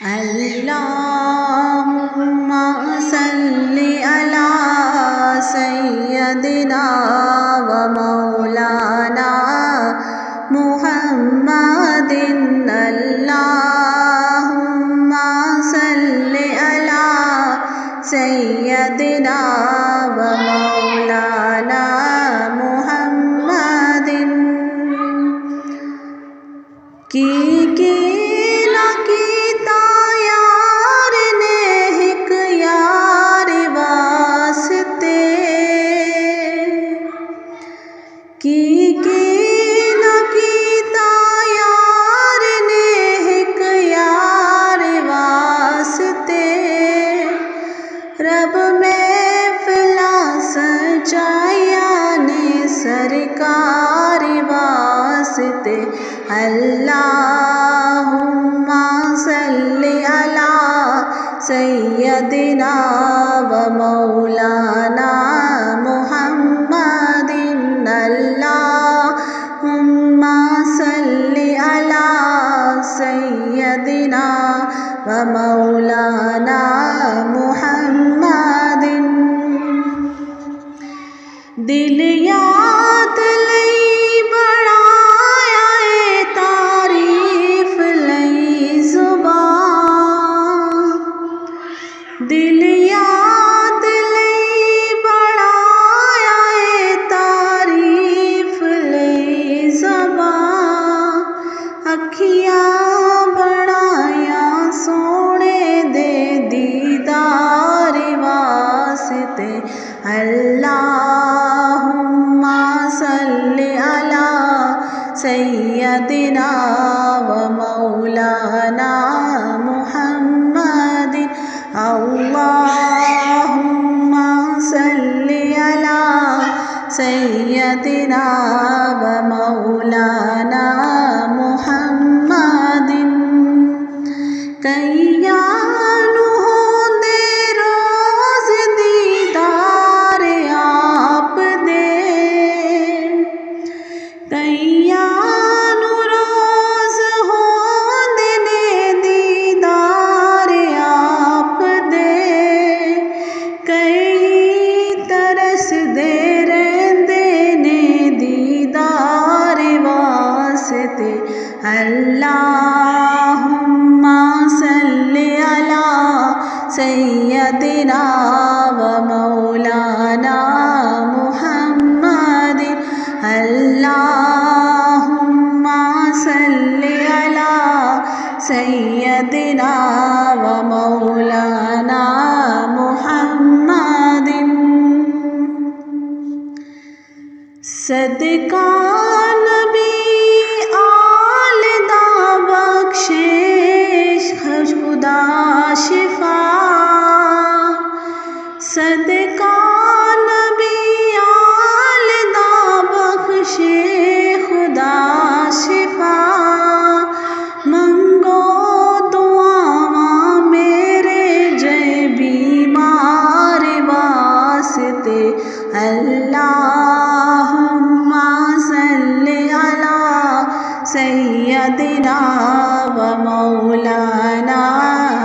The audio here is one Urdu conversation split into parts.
اللهم صل على سيدنا ومولانا محمد اللهم صل على سيدنا ومولانا محمد کی نہ کیتا یار نے ایک یار واسطے کی نہ کیتا یار نے ایک یار واسطے رب محفلا سجایا نے سرکار واسطے اللہم صلی علی سیدنا و مولانا محمد اللہم صلی علی سیدنا و مولانا محمد دل یاد لئی بڑھایا اے تعریف لئی زبان دل یاد لئی بڑھایا اے تعریف لئی زبان اکھیاں بڑھایا سونے دے دیدار واسطے اللہم صلی علی سیدنا و مولانا محمد اللہم صلی علی سیدنا و مولانا محمد کیان ہوں دے روز دیدار آپ دے کیان روز ہوں دے دیدار آپ دے کئی ترس دے رہندے نے دیدار واسطے اللہم صلی علی سیدنا و مولانا محمد اللہم صلی علی سیدنا و مولانا محمد صدقہ نبی آل دا بخشش خدا شفا صدقہ نبی آل دا بخشش خدا شفا منگو دعاواں میرے جے بیمار واسطے اللہم صلی علی سیدنا و مولانا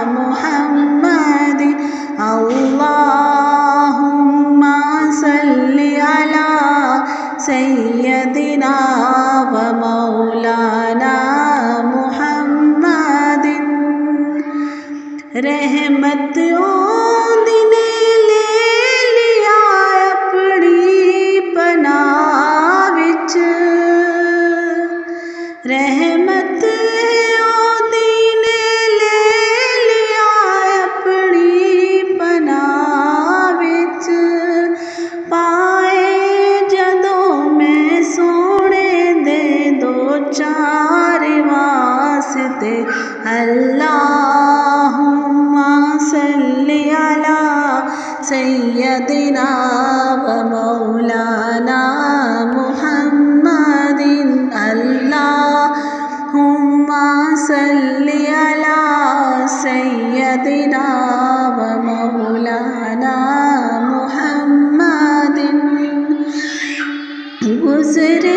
محمد اللہم صلی علی سیدنا و مولانا محمد رحمت نے لے لیا اپنی پناہ وچ رحمت نے لے لیا اپنی پناہ وچ پائے جدوں میں سونے دے دو چار واسطے اللہم صلی علی سیدنا و مولانا محمد اللہم صلی علی سیدنا و مولانا محمد گزرے